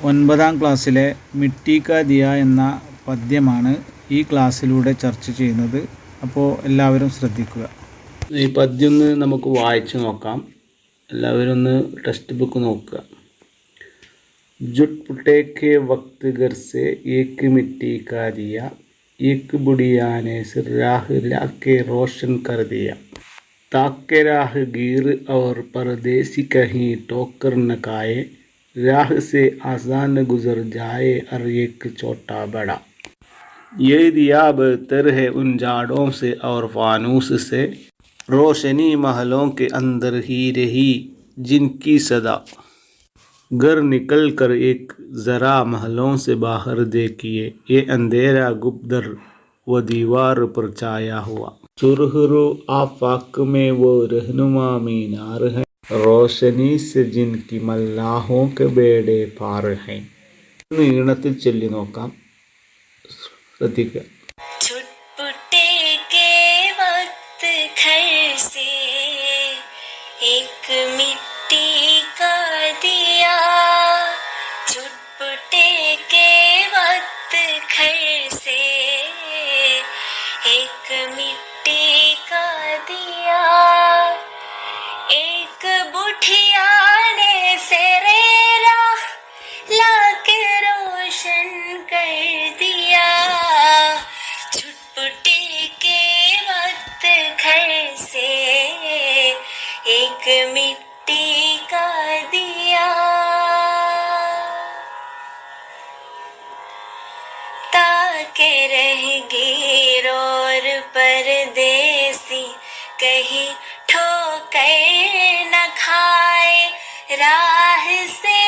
9ാം ക്ലാസ്സിലെ മിട്ടി കാ ദിയ എന്ന പദ്യമാണ് ഈ ക്ലാസ്സിലൂടെ ചർച്ച ചെയ്യുന്നത്. അപ്പോൾ എല്ലാവരും ശ്രദ്ധിക്കുക. ഈ പദ്യം ഒന്ന് നമുക്ക് വായിച്ച് നോക്കാം. എല്ലാവരും ഒന്ന് ടെക്സ്റ്റ് ബുക്ക് നോക്കുക. जुटपुटे के वक्त घर से एक मिट्टी का दिया, एक बुढ़िया ने राह लाके रोशन कर दिया, ताके राह गिर और परदेसी कहीं टोकर न खाए, राह से आसान गुजर जाए और एक छोटा बड़ा, ये दिया बेहतर है उन जाड़ों से और फानूस से, रोशनी महलों के अंदर ही रही जिनकी सदा, घर निकल कर एक ज़रा महलों से बाहर देखिए, ये अंधेरा गुप्तर वो दीवार पर छाया हुआ, सुरहरो आफाक में वो रहनुमा मीनार है, रोशनी से जिनकी मल्लाहों के बेड़े पार हैं. ഈണത്തിൽ ചൊല്ലി നോക്കാം, ശ്രദ്ധിക്കുക. छुटपुटे के वक्त घर से एक मिट्टी का दिया, छुटपुटे के वक्त घर से एक मिट्टी का दिया, एक बुढ़िया ने फेरेरा लाके रोशन कर दिया, छुटपुटे के वक्त घर से एक मिट्टी का दिया, ताके रह गिर और परदेसी कहीं ठोकर न खाए, राह से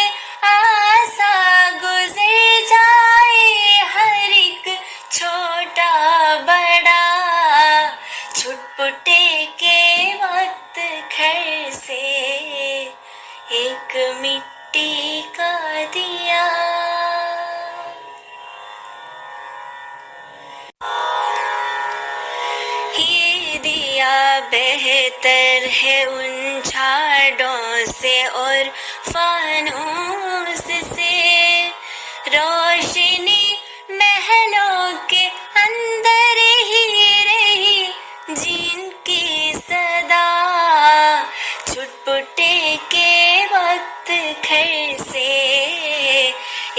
आसा गुजर जाए हर एक छोटा बड़ा, छुटपुटे के वक्त घर से एक मिट्टी का दिया. ये दिया बेहतर है उन झाड़ों से और फानूस से, रोशनी महलों के अंदर ही रही जिनकी सदा, छुटपुटे के वक्त घर से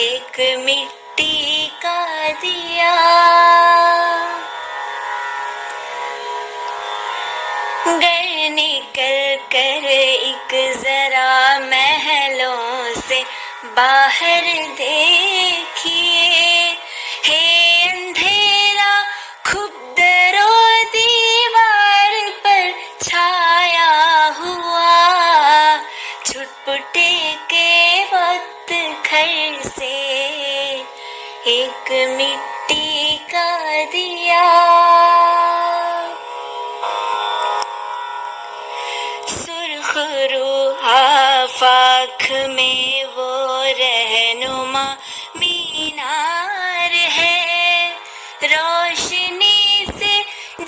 एक मिट्टी का दिया, घर निकल कर एक जरा महलों से बाहर देखिए, है अंधेरा खुबदरो दीवार पर छाया हुआ, छुटपुटे के वक्त घर से एक मिट्टी का दिया, सुरखरू आफाक में वो रहनुमा मीनार है, रोशनी से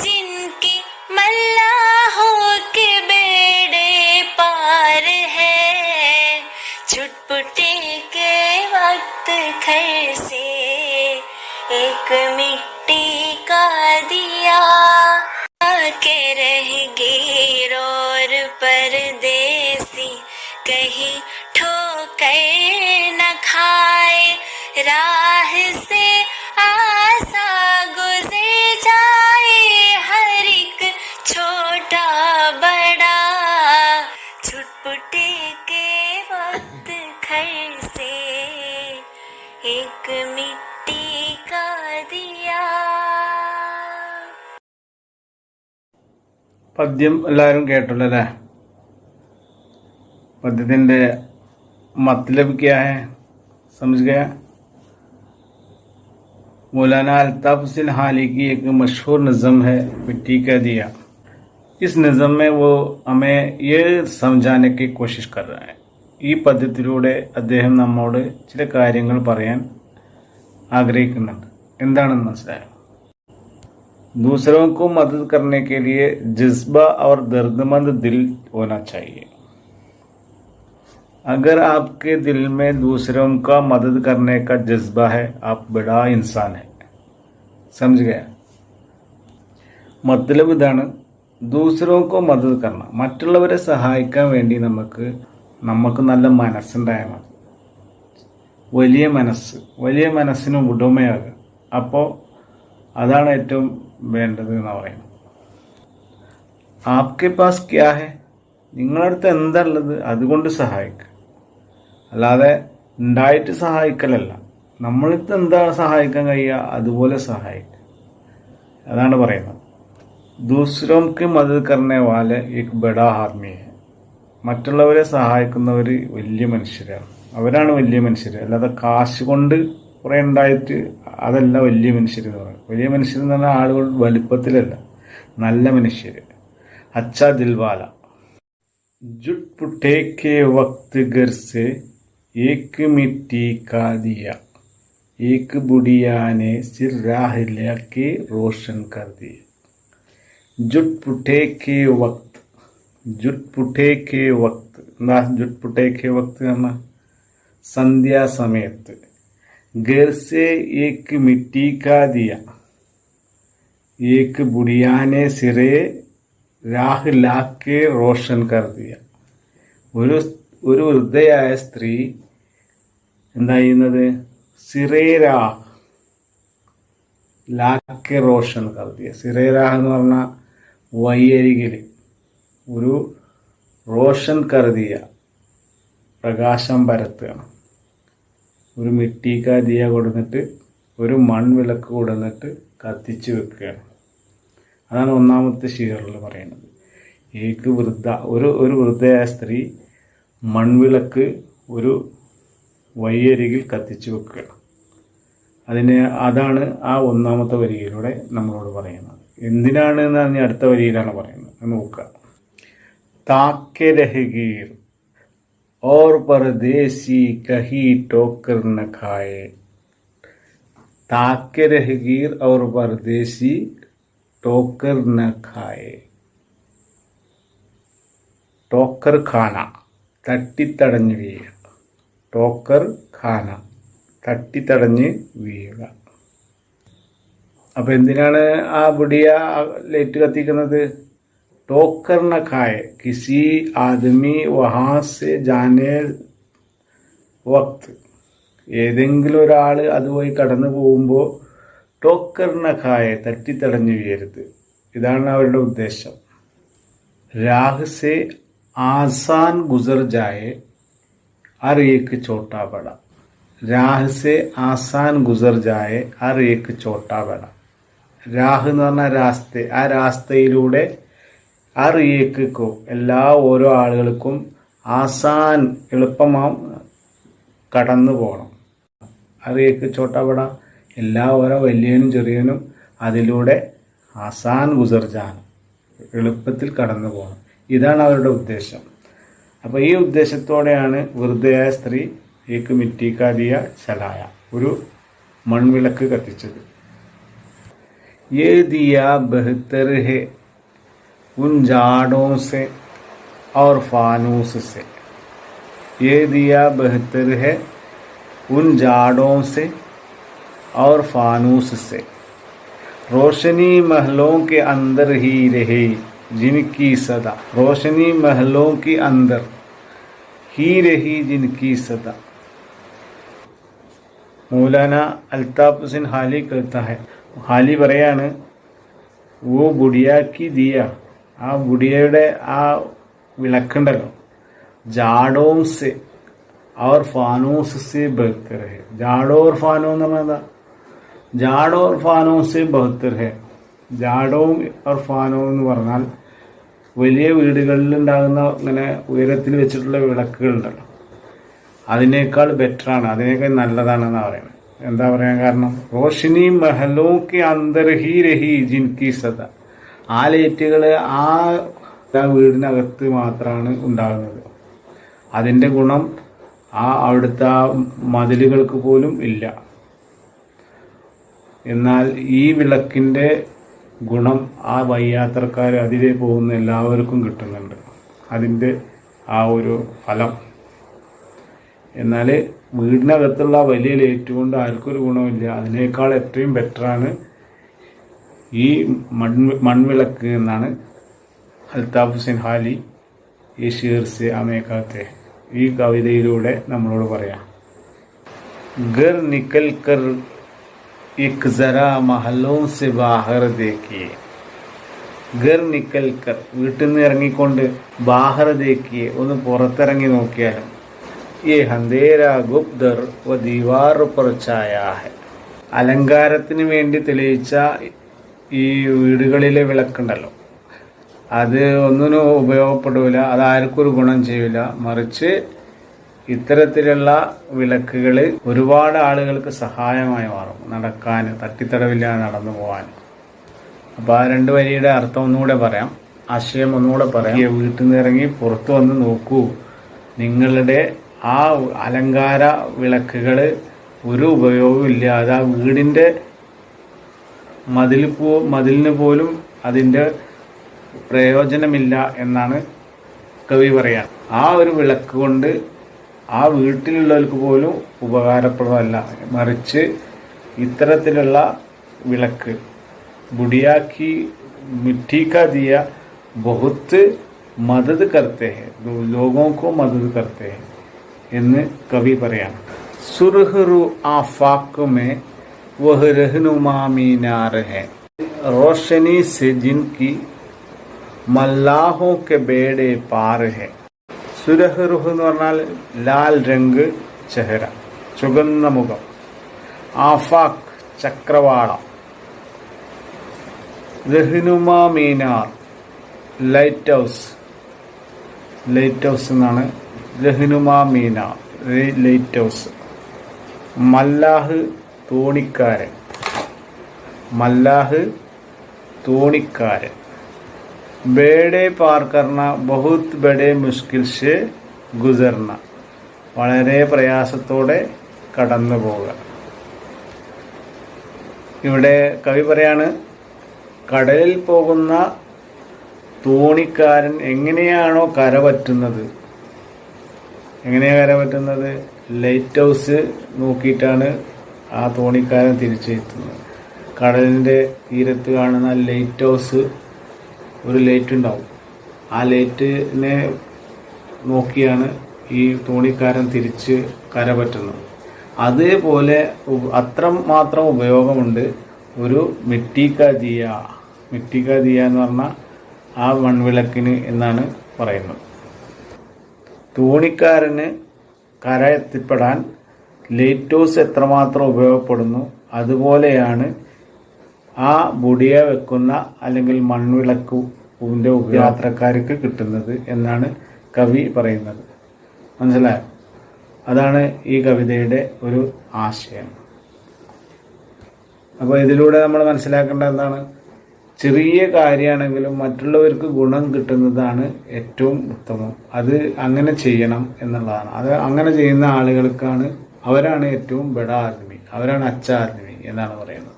जिनकी मल्लाहों के बेड़े पार है, छुटपुटे के वक्त घर से एक मिट्टी का दिया, के रह गिर और परदेसी कहीं ठोकर न खाए, राह से आसा गुजर जाए हर एक छोटा बड़ा, छुटपुटे के वक्त घर से एक मिट्टी का दिया. പദ്യം എല്ലാവരും കേട്ടല്ലോ അല്ലേ? പദ്യത്തിൻ്റെ मतलब क्या है, समझ गया? मौलाना अल्ताफ हुसैन हाली की एक मशहूर नज़म है मिट्टी का दिया. इस नज़म में वो हमें ये समझाने की कोशिश कर रहा है. ഈ പദ്യത്തിലൂടെ അദ്ദേഹം നമ്മോട് ചില കാര്യങ്ങൾ പറയാൻ ആഗ്രഹിക്കുന്നുണ്ട്. എന്താണെന്ന് മനസ്സിലായോ? दूसरों को मदद करने के लिए जज्बा और दर्दमंद दिल होना चाहिए. अगर आपके दिल में दूसरों का मदद करने का जज्बा है आप बड़ा इंसान है समझ गया मतलब ഇതാണ് ദൂസരോക്കോ മദത് കർണ മറ്റുള്ളവരെ സഹായിക്കാൻ വേണ്ടി നമുക്ക് നല്ല മനസ്സുണ്ടായാൽ മതി വലിയ മനസ്സിന് ഉടമയാകുക അപ്പോൾ അതാണ് ഏറ്റവും വേണ്ടത് എന്ന് പറയുന്നത് ആപ്കെ പാസ് ക്യാ ഹെ നിങ്ങളടുത്ത് എന്താ ഉള്ളത് അതുകൊണ്ട് സഹായിക്കുക അല്ലാതെ ഉണ്ടായിട്ട് സഹായിക്കലല്ല നമ്മളിത് എന്താ സഹായിക്കാൻ കഴിയുക അതുപോലെ സഹായിക്കുക അതാണ് പറയുന്നത് ദൂസരോക്ക് മദത് കർണേ വാല ഏക് ബഡാ ആദ്മി ഹെ മറ്റുള്ളവരെ സഹായിക്കുന്നവർ വലിയ മനുഷ്യരാണ് അവരാണ് വലിയ മനുഷ്യർ അല്ലാതെ കാശ് കൊണ്ട് കുറേ ഉണ്ടായിട്ട് അതല്ല വലിയ മനുഷ്യർ എന്ന് പറയുന്നത് വലിയ മനുഷ്യർ എന്ന് പറഞ്ഞാൽ ആളുകൾ വലിപ്പത്തിലല്ല നല്ല മനുഷ്യർ അച്ഛാ ദിൽവാല जुट पुटे के वक्त घर से एक मिट्टी का दिया एक बुढ़िया ने सिर राह लेके रोशन कर दिया जुट पुटे के वक्त എന്താ जुट पुटे के वक्त പറഞ്ഞാൽ സന്ധ്യാ സമയത്ത് घर से एक मिट्टी का दिया एक बुढ़िया ने सिरे രാഹ് ലാക്കെ റോഷൻ കർദിയ ഒരു വൃദ്ധയായ സ്ത്രീ എന്താ ചെയ്യുന്നത് സിറേരാഹ് ലാക്കെ റോഷൻ കർദിയ സിറേരാഹ് എന്ന് പറഞ്ഞാൽ വയ്യരികിൽ ഒരു റോഷൻ കർദിയ പ്രകാശം പരത്തുകയാണ് ഒരു മിട്ടിക്ക ദിയ കൊടുത്തിട്ട് ഒരു മൺവിളക്ക് കൊടുത്തിട്ട് കത്തിച്ച് വെക്കുകയാണ് അതാണ് ഒന്നാമത്തെ ഷിയറിൽ പറയുന്നത് ഏക്ക് ഒരു വൃദ്ധയായ സ്ത്രീ മൺവിളക്ക് ഒരു വയ്യരികിൽ കത്തിച്ചു വെക്കുകയാണ് അതാണ് ആ ഒന്നാമത്തെ വരിയിലൂടെ നമ്മളോട് പറയുന്നത് എന്തിനാണ് എന്ന് പറഞ്ഞാൽ അടുത്ത വരിയിലാണ് പറയുന്നത് നോക്കുക താക്കെ രഹഗീർ और परदेसी कहीं टोकर न खाए ताके रहगीर और परदेसी टोकर न खाए ടോക്കർ ഖാന തട്ടിത്തടഞ്ഞ് വീഴുക ടോക്കർ ഖാന തട്ടിത്തടഞ്ഞ് വീഴുക അപ്പോൾ എന്തിനാണ് ആ ബുഡിയ ലൈറ്റ് കത്തിക്കുന്നത് ടോക്കർ ന ഖായെ കിസി ആദമി വഹാ സെ ജാനെ വക്ത് ഏതെങ്കിലും ഒരാൾ അതുപോയി കടന്നു പോകുമ്പോൾ ടോക്കർ ന ഖായെ തട്ടിത്തടഞ്ഞു വീഴരുത് ഇതാണ് അവരുടെ ഉദ്ദേശം രാഹ് സെ ആസാൻ ഗുസർ ജായെ ഹർ ഏക് ചോട്ടാ ബട രാഹ് സെ ആസാൻ ഗുസർ ജായെ ഹർ ഏക് ചോട്ടാ ബട രാഹ് എന്ന് പറഞ്ഞാൽ രാസ്ത ആ രാസ്തയിലൂടെ ഹർ ഏക്കോ എല്ലാ ഓരോ ആളുകൾക്കും ആസാൻ എളുപ്പമാം കടന്നു പോകണം ഹർ ഏക് ചോട്ടാ ബട എല്ലാ ഓരോ വലിയനും ചെറിയനും അതിലൂടെ ആസാൻ ഗുസർ ജാൻ എളുപ്പത്തിൽ കടന്നു പോകണം ഇതാണ് അവരുടെ ഉദ്ദേശം അപ്പോൾ ഈ ഉദ്ദേശത്തോടെയാണ് വൃദ്ധയായ സ്ത്രീ ഏക്ക് മിറ്റിക്കാതിയ ചലായ ഒരു മൺവിളക്ക് കത്തിച്ചത് ये दिया बेहतर है उन जाड़ों से और फानूस से ये दिया बेहतर है उन जाड़ों से और फानूस से रोशनी महलों के अंदर ही रहे जिनकी सदा रोशनी महलों के अंदर ही रही जिनकी सदा मौलाना अल्ताफ हुसैन हाली कहता है ഹാലി പറയാണ് ഓ ബുഡിയാക്കി ദിയ ആ ബുഡിയയുടെ ആ വിളക്കുണ്ടല്ലോ ജാഡോം സെ और फानूस से बेहतर है जाड़ो और फानो എന്ന് പറഞ്ഞാൽ ജാഡോ और फानो से बेहतर है ജാഡോ और फानो എന്ന് പറഞ്ഞാൽ വലിയ വീടുകളിൽ ഉണ്ടാകുന്ന ഇങ്ങനെ ഉയരത്തിൽ വെച്ചിട്ടുള്ള വിളക്കുകളുണ്ടല്ലോ അതിനേക്കാൾ ബെറ്ററാണ് അതിനേക്കാൾ നല്ലതാണെന്നാണ് പറയുന്നത് എന്താ പറയാൻ കാരണം റോഷിനി മഹലോക്ക് അന്തർ ഹി രഹി ജിൻകി സദ ആ ലൈറ്റുകൾ ആ വീടിനകത്ത് മാത്രമാണ് ഉണ്ടാകുന്നത് അതിൻ്റെ ഗുണം അവിടുത്തെ ആ മതിലുകൾക്ക് പോലും ഇല്ല എന്നാൽ ഈ വിളക്കിൻ്റെ ഗുണം ആ വയ്യാത്രക്കാർ അതിലേ പോകുന്ന എല്ലാവർക്കും കിട്ടുന്നുണ്ട് അതിൻ്റെ ആ ഒരു ഫലം എന്നാൽ വീടിനകത്തുള്ള വലിയ ലൈറ്റ് കൊണ്ട് ആർക്കൊരു ഗുണമില്ല. അതിനേക്കാൾ എത്രയും ബെറ്ററാണ് ഈ മൺവിളക്ക് എന്നാണ് അൽത്താഫ് ഹുസൈൻ ഹാലി ഈ ഷീർ സെ അമേക്കാത്തെ ഈ കവിതയിലൂടെ നമ്മളോട് പറയാം. ഗർ നിക്കൽ കർ एक जरा महलों से बाहर देखिए, ഗർ നിക്കൽ കർ വീട്ടിൽ നിന്ന് ഇറങ്ങിക്കൊണ്ട് ബാഹർ ദേക്കിയെ ഒന്ന് പുറത്തിറങ്ങി നോക്കിയാലും ഈ ഹന്തേര ഗുപ്തർ വ ദീവാർ പർ ഛായാ ഹെ, അലങ്കാരത്തിന് വേണ്ടി തെളിയിച്ച ഈ വീടുകളിലെ വിളക്കുണ്ടല്ലോ, അത് ഒന്നിനും ഉപയോഗപ്പെടില്ല, അതാർക്കും ഒരു ഗുണം ചെയ്യില്ല. മറിച്ച് ഇത്തരത്തിലുള്ള വിളക്കുകൾ ഒരുപാട് ആളുകൾക്ക് സഹായമായി മാറും, നടക്കാൻ, തട്ടിത്തടവില്ലാതെ നടന്നു പോകാൻ. അപ്പോൾ ആ 2 വരിയുടെ അർത്ഥം ഒന്നുകൂടെ പറയാം, ആശയം ഒന്നുകൂടെ പറയാം. വീട്ടിൽ നിന്ന് ഇറങ്ങി പുറത്തു വന്ന് നോക്കൂ, നിങ്ങളുടെ ആ അലങ്കാര വിളക്കുകൾ ഒരു ഉപയോഗമില്ലാതെ ആ വീടിൻ്റെ മതിലിന് പോലും അതിൻ്റെ പ്രയോജനമില്ല എന്നാണ് കവി പറയാൻ. ആ ഒരു വിളക്ക് കൊണ്ട് ആ വീട്ടിലുള്ളവർക്ക് പോലും ഉപകാരപ്രദമല്ല, മറിച്ച് ഇത്തരത്തിലുള്ള വിളക്ക് बुढ़िया की मिट्टी का दिया बहुत मदद करते हैं, लोगों को मदद करते हैं എന്ന് കവി പറയാം. സുർഹറു ആഫാഖ് में वह रहनुमा मीनार है, रोशनी से जिनकी मल्लाहों के बेड़े पार है. സുരഹ്റുഹ് എന്ന് പറഞ്ഞാൽ ലാൽ രംഗ് ചെഹര, ചുവന്ന മുഖം. ആഫാഖ് ചക്രവാളം. റഹ്നുമാ മീനാർ ലൈറ്റ് ഹൗസ്, ലൈറ്റ് ഹൗസ് എന്നാണ് റഹ്നുമാ മീനാർ ലൈറ്റ് ഹൗസ്. മല്ലാഹ് തോണിക്കാരൻ, മല്ലാഹ് തോണിക്കാരൻ. ബേഡെ പാർ കർണ ബഹുത് ബഡെ മുഷ്കിൽ സെ ഗുസർന, വളരെ പ്രയാസത്തോടെ കടന്നു പോവുക. ഇവിടെ കവി പറയാണ്, കടലിൽ പോകുന്ന തോണിക്കാരൻ എങ്ങനെയാണോ കരപറ്റുന്നത്, ലൈറ്റ് ഹൗസ് നോക്കിയിട്ടാണ് ആ തോണിക്കാരൻ തിരിച്ചെത്തുന്നത്. കടലിൻ്റെ തീരത്ത് കാണുന്ന ലൈറ്റ് ഹൗസ്, ഒരു ലൈറ്റ് ഉണ്ടാവും, ആ ലൈറ്റിനെ നോക്കിയാണ് ഈ തോണിക്കാരൻ തിരിച്ച് കരപറ്റുന്നത്. അതേപോലെ അത്രമാത്രം ഉപയോഗമുണ്ട് ഒരു മിട്ടിക്ക ദിയ എന്ന് പറഞ്ഞാൽ ആ മൺവിളക്കിന് എന്നാണ് പറയുന്നത്. തോണിക്കാരന് കര എത്തിപ്പെടാൻ ലൈറ്റ് ഹൗസ് എത്രമാത്രം ഉപയോഗപ്പെടുന്നു അതുപോലെയാണ് ആ ബുഡിയ വെക്കുന്ന അല്ലെങ്കിൽ മൺവിളക്കിൻ്റെ യാത്രക്കാർക്ക് കിട്ടുന്നത് എന്നാണ് കവി പറയുന്നത്. മനസ്സിലായോ? അതാണ് ഈ കവിതയുടെ ഒരു ആശയം. അപ്പോൾ ഇതിലൂടെ നമ്മൾ മനസ്സിലാക്കേണ്ടത് എന്താണ്? ചെറിയ കാര്യമാണെങ്കിലും മറ്റുള്ളവർക്ക് ഗുണം കിട്ടുന്നതാണ് ഏറ്റവും ഉത്തമം. അത് അങ്ങനെ ചെയ്യണം എന്നുള്ളതാണ്. അത് അങ്ങനെ ചെയ്യുന്ന ആളുകൾക്കാണ്, അവരാണ് ഏറ്റവും ബഡ ആദ്മി, അവരാണ് അച്ഛ ആദ്മി എന്നാണ് പറയുന്നത്.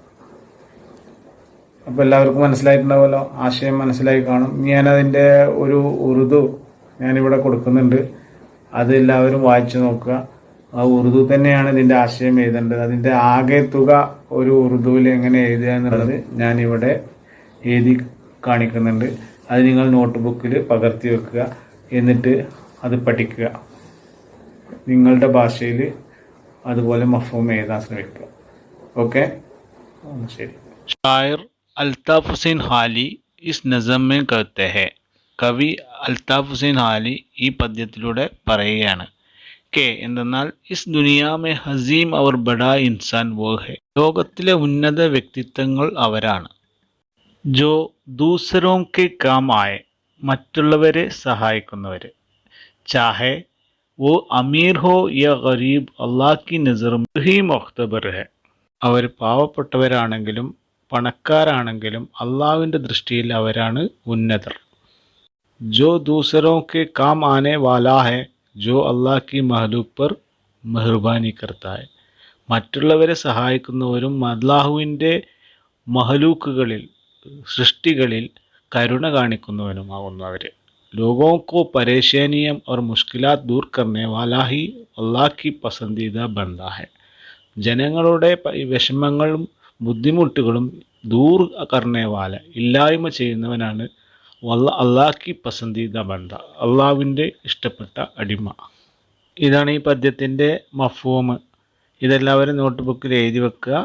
അപ്പോൾ എല്ലാവർക്കും മനസ്സിലായിട്ടുണ്ടാവുമല്ലോ, ആശയം മനസ്സിലായി കാണും. ഞാനതിൻ്റെ ഒരു ഉറുദു ഞാനിവിടെ കൊടുക്കുന്നുണ്ട്, അത് എല്ലാവരും വായിച്ചു നോക്കുക. ആ ഉറുദു തന്നെയാണ് ഇതിൻ്റെ ആശയം എഴുതേണ്ടത്. അതിൻ്റെ ആകെ തുക ഒരു ഉറുദുവിൽ എങ്ങനെ എഴുതുക എന്നുള്ളത് ഞാനിവിടെ എഴുതി കാണിക്കുന്നുണ്ട്. അത് നിങ്ങൾ നോട്ട്ബുക്കിൽ പകർത്തി വെക്കുക, എന്നിട്ട് അത് പഠിക്കുക. നിങ്ങളുടെ ഭാഷയിൽ അതുപോലെ മഫ്ഹൂം എഴുതാൻ ശ്രമിക്കുക. ഓക്കെ, ശരി. ഷായർ അൽത്താഫ് ഹുസൈൻ ഹാലി ഇസ് നസം में कहते हैं, കവി അൽത്താഫ് ഹുസൈൻ ഹാലി ഈ പദ്യത്തിലൂടെ പറയുകയാണ്, കെ എന്തെന്നാൽ ഇസ് ദുനിയാമെ ഹസീം അവർ ബഡാ ഇൻസാൻ വോ ഹെ, ലോകത്തിലെ ഉന്നത വ്യക്തിത്വങ്ങൾ അവരാണ്. ജോ ദൂസരോ കെ കാം ആയെ, മറ്റുള്ളവരെ സഹായിക്കുന്നവർ. ചാഹെ വോ അമീർ ഹോ യ ഗരീബ് അള്ളാഹ് കി നസർ ഹി മുഖ്തബർ ഹെ, അവർ പാവപ്പെട്ടവരാണെങ്കിലും പണക്കാരാണെങ്കിലും അള്ളാഹുവിൻ്റെ ദൃഷ്ടിയിൽ അവരാണ് ഉന്നതർ. ജോ ദൂസരോ കെ കാം ആനെ വാലാ ഹെ ജോ അള്ളാഹ് കി മഹ്ലൂക് പർ മെഹർബാനി കർത്താ ഹെ, മറ്റുള്ളവരെ സഹായിക്കുന്നവരും അള്ളാഹുവിൻ്റെ മഹലൂക്കുകളിൽ, സൃഷ്ടികളിൽ കരുണ കാണിക്കുന്നവനുമാകുന്നു അവർ. लोगों को परेशानियां और मुश्किलात दूर करने वाला ही अल्लाह की पसंदीदा बंदा है. ജനങ്ങളുടെ വിഷമങ്ങളും ബുദ്ധിമുട്ടുകളും ദൂർ കർണേ വാല ഇല്ലായ്മ ചെയ്യുന്നവനാണ് അള്ളാഹ് കി പസന്ദീദ ബന്ദ, അള്ളാഹുവിൻ്റെ ഇഷ്ടപ്പെട്ട അടിമ. ഇതാണ് ഈ പദ്യത്തിൻ്റെ മഫ്ഹൂം. ഇതെല്ലാവരും നോട്ട് ബുക്കിൽ എഴുതി വെക്കുക.